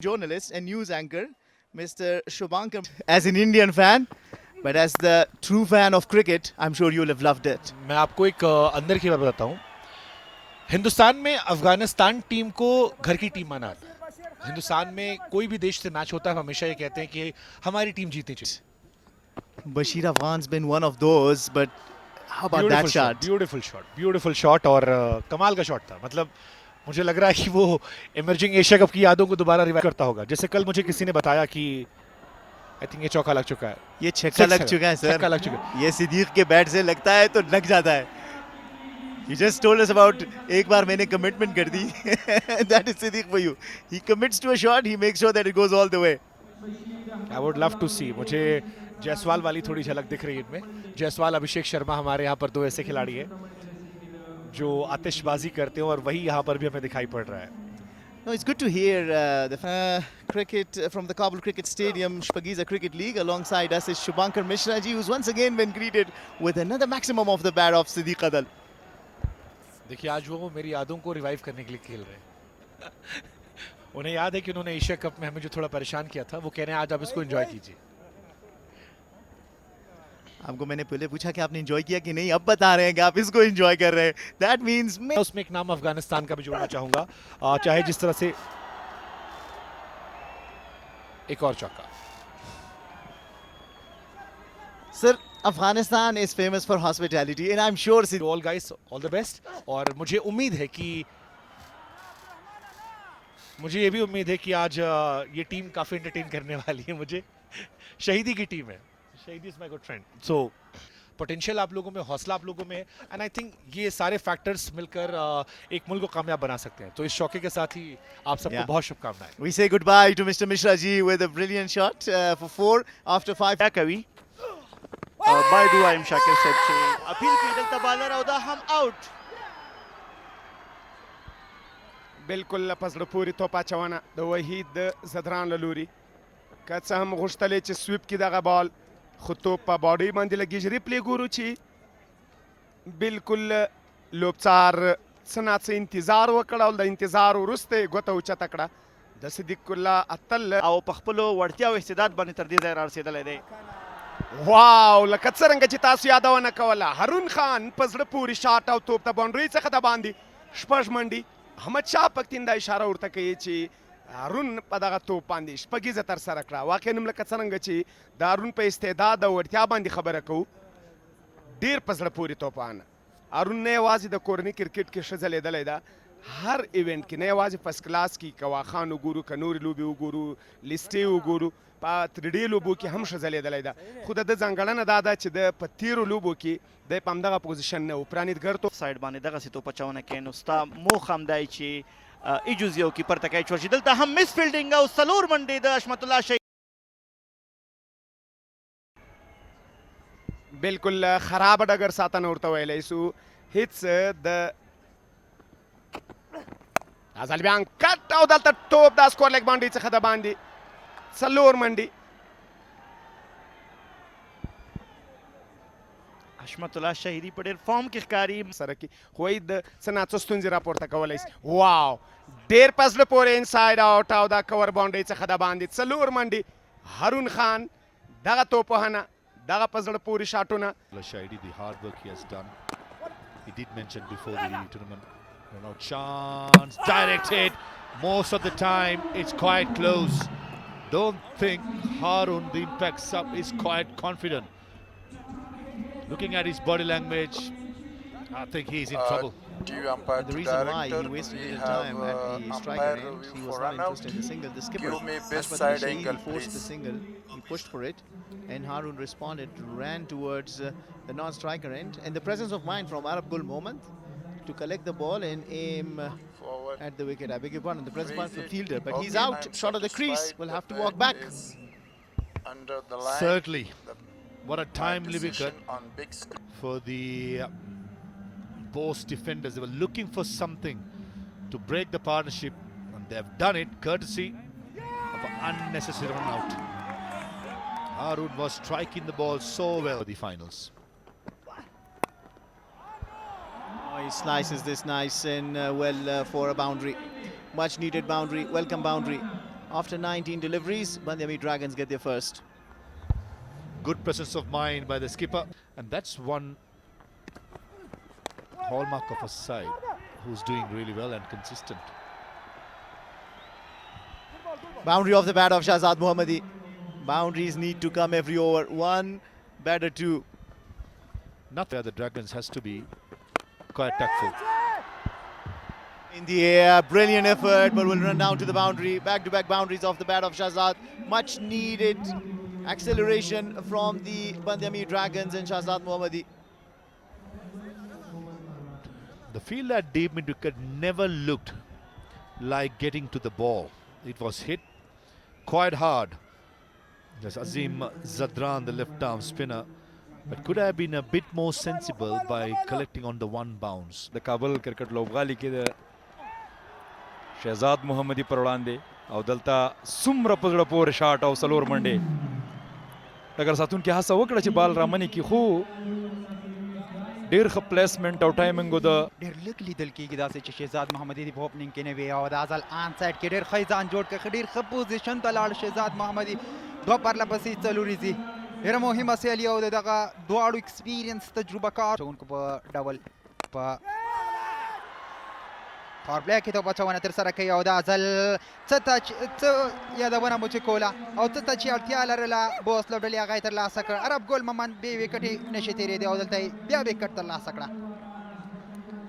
journalist and news anchor, Mr. Shubhankar. As an Indian fan, but as the true fan of cricket, I'm sure you'll have loved it. मैं आपको एक अंदर की बात बताता हूँ। हिंदुस्तान में अफगानिस्तान टीम को घर की टीम माना जाता है। हिंदुस्तान में कोई भी देश से मैच होता है, हमेशा ये कहते हैं कि हमारी टीम जीतनी चाहिए। Bashir Afghan's been one of those, but how about that shot? Beautiful shot और कमाल का शॉट था। मतलब मुझे लग रहा है कि वो इमर्जिंग एशिया कप की यादों को दोबारा रिवाइव करता होगा। जैसे कल मुझे किसी ने बताया कि आई थिंक ये चौका लग चुका है, ये छक्का लग चुका है सर। छक्का लग चुका है। ये सिद्दीक के बैट से लगता है तो लग जाता है। He just told us about एक बार मैंने कमिटमेंट कर दी। That is Siddiq for you. He commits to a shot, he makes sure that it goes all the way. I would love to see। मुझे जायसवाल वाली थोड़ी झलक दिख रही है इनमें। जायसवाल, अभिषेक शर्मा, हमारे यहाँ पर दो ऐसे खिलाड़ी हैं जो आतिशबाजी करते हैं और वही यहाँ पर भी हमें दिखाई पड़ रहा है। No, it's good to hear the cricket from the Kabul Cricket Stadium, Shpagiza Cricket League. Alongside us is Shubhankar Mishra ji, who's once again been greeted with another maximum of the bat of Siddiq Adal. देखिए, आज वो मेरी यादों को revive करने के लिए खेल रहे हैं। उन्हें याद है कि उन्होंने एशिया कप में हमें जो थोड़ा परेशान किया था, वो कह रहे हैं आज आप इसको एंजॉय कीजिए। आपको मैंने पहले पूछा कि आपने एंजॉय किया कि नहीं, अब बता रहे हैं कि आप इसको एंजॉय कर रहे हैं। दैट मींस मैं उसमें एक नाम अफगानिस्तान का भी जोड़ना चाहूंगा, चाहे जिस तरह से एक और चौका। Sir, Afghanistan is famous for hospitality and I am sure all guys, all the best. और मुझे उम्मीद है कि मुझे ये भी उम्मीद है कि आज ये टीम काफी एंटरटेन करने वाली है। मुझे शहीदी की टीम है, शहीदी is my good friend. So potential आप लोगों में, हौसला आप लोगों में है, एंड आई थिंक ये सारे फैक्टर्स मिलकर एक मुल्क को कामयाब बना सकते हैं। तो इस शौके के साथ ही आप सबको बहुत शुभकामनाएं। We say goodbye to Mr. Mishra ji with a brilliant shot for 4 after 5. कवि बायदू आयम शाकिर सेबचे अपील की दलता बालर औदा हम आउट बिल्कुल पसड़ पूरी तोपा चवाना द वहीद ज़दरान ललूरी कच हम गुश्तले च स्वीप की दगा बॉल खुद पा बॉडी बांधी लगी रिप्ले गुरु ची बिल्कुल लोपचार सनात से इंतजार वकड़ा द इंतजार उरुस्ते गोता उचा तकड़ा द सिद्दीकुल्ला अतल आओ पखपलो वड़तिया इस्तेदाद बने तरदी ज़रार से दले दे वाव लकत्सरंग चितासु यादव न कवला हरून खान पसड़ पूरी शॉट आउट तोप द बाउंड्री से खता बांधी स्पर्श मंडी अहमद शाह पक्तिंदा इशारा उरता कयेची अरुण पदागा तो पांदी शपगिजा तर सरकड़ा वाकई नमला कचरंगची दारुन पे इस्तेदाद वड़तिया बांधी खबर को डेर पसड़ पूरी तोपान अरुण ने आवाज द कोरनी क्रिकेट के शजले दलेदा हर इवेंट की नए आवाज फर्स्ट क्लास की कवा खान गुरु कनूर लुबी गुरु लिस्टे गुरु पा 3D लुबो की हम शजले दलेदा खुद द जंगलन दादा च द पत्तीरो लुबो की द पमदगा पोजीशन ने उपरानित घर तो साइड बाने दगा से तो पचावना के नुस्ता मो खमदाइची इजुजियो की पर तकाई छोड़ दलता हम मिस फील्डिंग और सलूर मंडी द अशमतुल्लाह शहीद बिल्कुल खराब डगर सातन उरता वेले सु हिट्स द आजल बियान कट आउट दलता top the score leg boundary से खदा बांधी सलूर मंडी अशमतुल्लाह शहीदी पडेर फॉर्म की कारी सरकी होइद सनाचोस्तुन जरा पोर्ता कवलेस वाव डेर पसले पोरे inside out out the cover boundary से खदा बांधी सलूर मंडी हरून खान दगा तोपहना दगा पसले पूरी शाटोना Shahidi, the hard work he has done. He did mention before the tournament. No chance, directed. Most of the time, it's quite close. Don't think Harun, the impact sub, is quite confident. Looking at his body language, I think he's in trouble. The reason why he wasted little time at the striker end, he was not interested in the single. The skipper, Ashmat Shahid, forced the single, he pushed for it, and Harun responded, ran towards the non-striker end, and the presence of mind from Arab Gul Moment to collect the ball and aim at the wicket. I beg your pardon, the presence of mind from fielder, but he's out, short of the crease, will have to walk back. Certainly. What a timely wicket for the Bose defenders. They were looking for something to break the partnership, and they've done it courtesy of an unnecessary run out. Harun was striking the ball so well for the finals. Oh, he slices this nice and well for a boundary. Much needed boundary, welcome boundary. After 19 deliveries, Bandiami Dragons get their first. Good presence of mind by the skipper, and that's one hallmark of a side who's doing really well and consistent. Boundary off the bat of Shahzad Mohammadi. Boundaries need to come every over. One, batter two. Not where the Dragons has to be quite tactful. In the air, brilliant effort, but will run down to the boundary. Back-to-back boundaries off the bat of Shahzad. Much needed acceleration from the Bandiami Dragons and Shahzad Mohammadi. The field at deep mid-wicket never looked like getting to the ball. It was hit quite hard. There's Azim Zadran, the left-arm spinner, but could have been a bit more sensible by collecting on the one bounce. د کابل کرکټ لوبغالي کې د شهزاد محمدي پر وړاندې او دلته څومره په زړه پورې شاټ او څلور منډې ډګر ساتونکي هڅه وکړه چې بال رامنې کړي خو ډېر ښه پلیسمنټ او ټایمنګ د ډېر لږ لیدل کېږي داسې چې شهزاد محمدي د په اوپننګ کې نه وي او د ازل آن سایډ کې ډېر ښه ځان جوړ کړ ډېر ښه پوزیشن ته لاړ شهزاد محمدي دوه پرله پسې څلورې ځي ډېره مهمه سیالي او دغه دواړو ایکسپیرینس تجربه کار چونکو په ډول په پاور پلی کې توپ اچونه ترسره کوي او د ازل څه یادونه مو چې کوله او څه ته چې اړتیا لرله بوس لوبډلې هغه یې ترلاسه کړ عرب ګل محمد بې وکټې نشي تېرېدی او دلته یې بیا وکټ ترلاسه کړه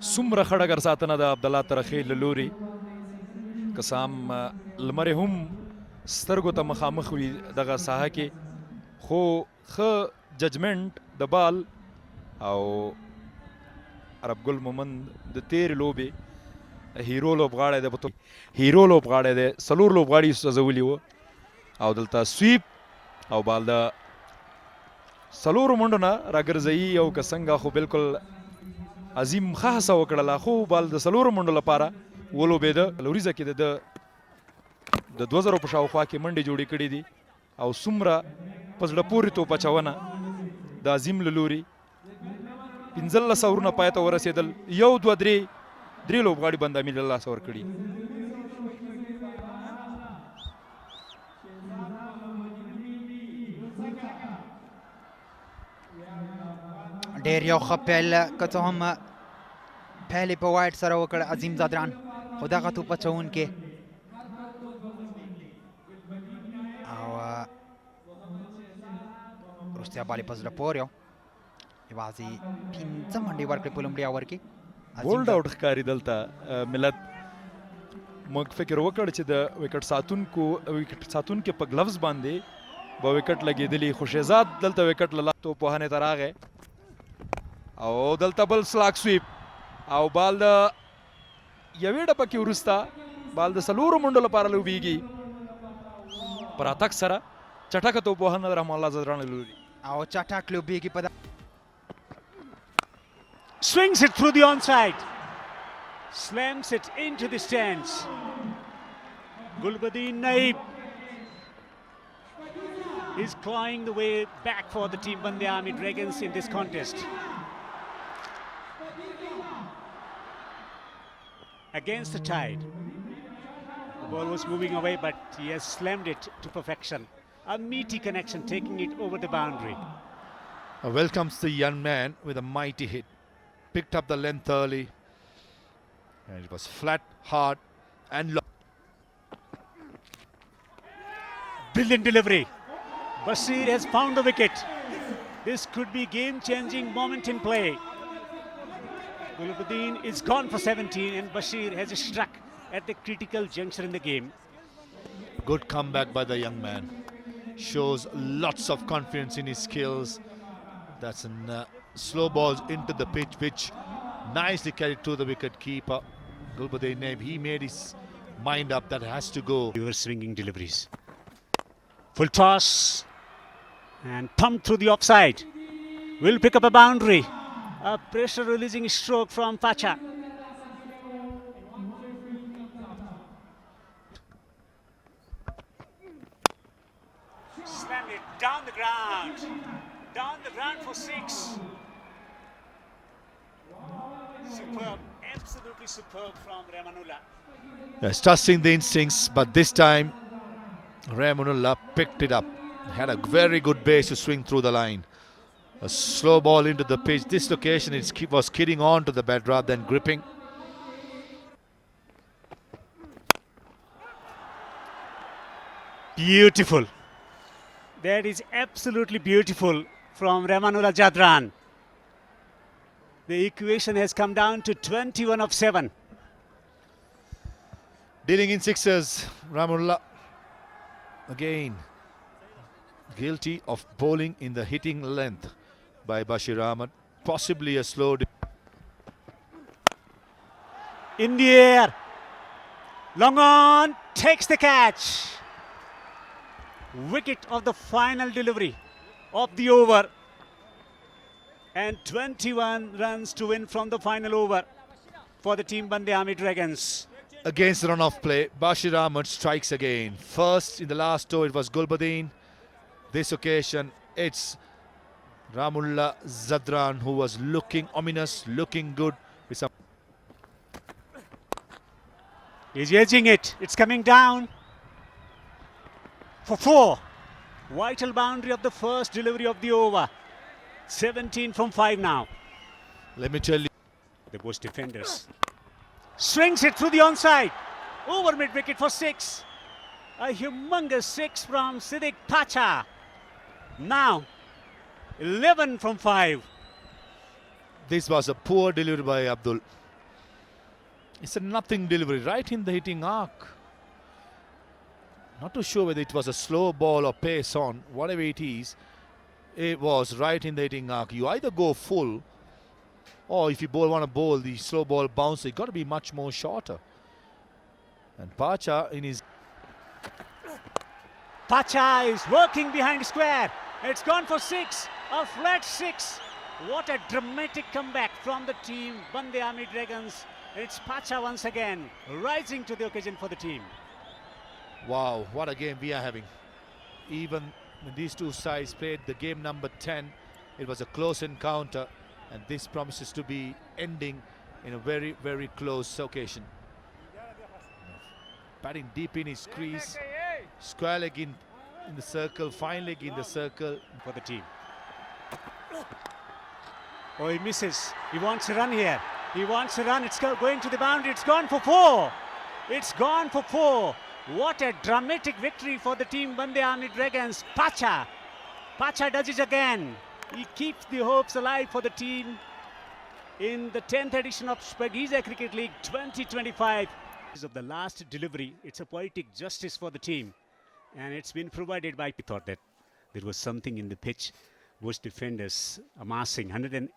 څومره ښه ډګر ساتنه د عبدالله ترخیل له لوري قسم لمر هم سترګو ته مخامخ وي دغه ساحه کې خو ښه ججمنټ د بال او عرب ګل مومند د تېرې لوبې هیرو لوبغاړی دی هیرو لوبغاړی دی څلور لوبغاړي سوځولي وو او دلته سویپ او بال د څلورو منډو نه راګرځوي او که څنګه خو بالکل عظیم ښه هڅه وکړله خو بال د څلورو منډو لپاره ولوبېده لوریزه کې د 2000 په شاوخوا کې منډې جوړې کړې دي او څومره په زړه پورې توپ اچونه د عظیم له لوري 15 اورونه پای ته ورسېدل یو دوه درې لوبغاړي بندامي له لاسه ورکړي ډېر یو ښه پیل که څه هم پیل یې په وایډ سره وکړ عظیم زادران خو دغه توپ اچوونکې او وروستیا بال یې په زړه پورې و یوازې 15 منډې ورکړې په لومړي اوور کې بولډ آوټ ښکاري دلته ملت موږ فکر وکړ چې د وکټ ساتونکو په ګلوز باندې به وکټ لګېدلی خو شهزاد دلته وکټ له توپ وهنې ته راغی او دلته بل سلاک سویپ او بال د یوې ډبه کې وروسته بال د څلورو منډو لپاره لوبېږي په راتګ سره چټکه توپ وهنه د رحمان الله زدران له لوري او چټک لوبېږي په swings it through the onside, slams it into the stands. Gulbuddin Naib is clawing the way back for the team Bandiami Dragons in this contest. Against the tide. The ball was moving away, but he has slammed it to perfection. A meaty connection, taking it over the boundary. Well comes the young man with a mighty hit. Picked up the length early and it was flat, hard and long. Brilliant delivery. Bashir has found the wicket. This could be game-changing moment in play. Gulbuddin is gone for 17 and Bashir has struck at the critical juncture in the game. Good comeback by the young man. Shows lots of confidence in his skills. That's an slow balls into the pitch, which nicely carried to the wicket keeper. Gulbuddin Naib, he made his mind up that has to go. Your swinging deliveries. Full toss and pumped through the offside. Will pick up a boundary. A pressure releasing stroke from Pacha. Slammed it down the ground. Down the ground for 6. Superb, absolutely superb from Ramanullah. Yes, trusting the instincts, but this time Ramanullah picked it up. Had a very good base to swing through the line. A slow ball into the pitch. This location it was skidding on to the bed rather than gripping. Beautiful. That is absolutely beautiful from Ramanullah Jadran. The equation has come down to 21 of 7. Dealing in sixes, Ramanullah again guilty of bowling in the hitting length by Bashir Ahmed. Possibly a slow. In the air. Long on. Takes the catch. Wicket of the final delivery of the over. And 21 runs to win from the final over for the team Bande Ami Dragons. Against the run-off play, Bashir Ahmed strikes again. First in the last over it was Gulbuddin. This occasion it's Ramanullah Jadran who was looking ominous, looking good. With some He's edging it. It's coming down for 4. Vital boundary of the first delivery of the over. 17 from 5 now. Let me tell you. The Bush defenders. Swings it through the onside. Over mid-wicket for 6. A humongous 6 from Siddiq Pacha. Now, 11 from 5. This was a poor delivery by Abdul. It's a nothing delivery, right in the hitting arc. Not too sure whether it was a slow ball or pace on, whatever it is. It was right in the hitting arc. You either go full, or if you want to bowl the slow ball bounce, it got to be much more shorter. And Pacha in his... Pacha is working behind square. It's gone for 6. A flat 6. What a dramatic comeback from the team Bande Ami Dragons. It's Pacha once again rising to the occasion for the team. Wow, what a game we are having. Even when these two sides played the game number 10, it was a close encounter, and this promises to be ending in a very, very close occasion. Batting deep in his crease, square leg in the circle, fine leg in the circle for the team. Oh, he misses. He wants a run here. He wants a run. It's going to the boundary. It's gone for 4. It's gone for 4. What a dramatic victory for the team Bande Ami Dragons. Pacha does it again. He keeps the hopes alive for the team in the 10th edition of Spagiza Cricket League 2025. Of the last delivery, it's a poetic justice for the team, and it's been provided by. We thought that there was something in the pitch. Bush defenders amassing 182%.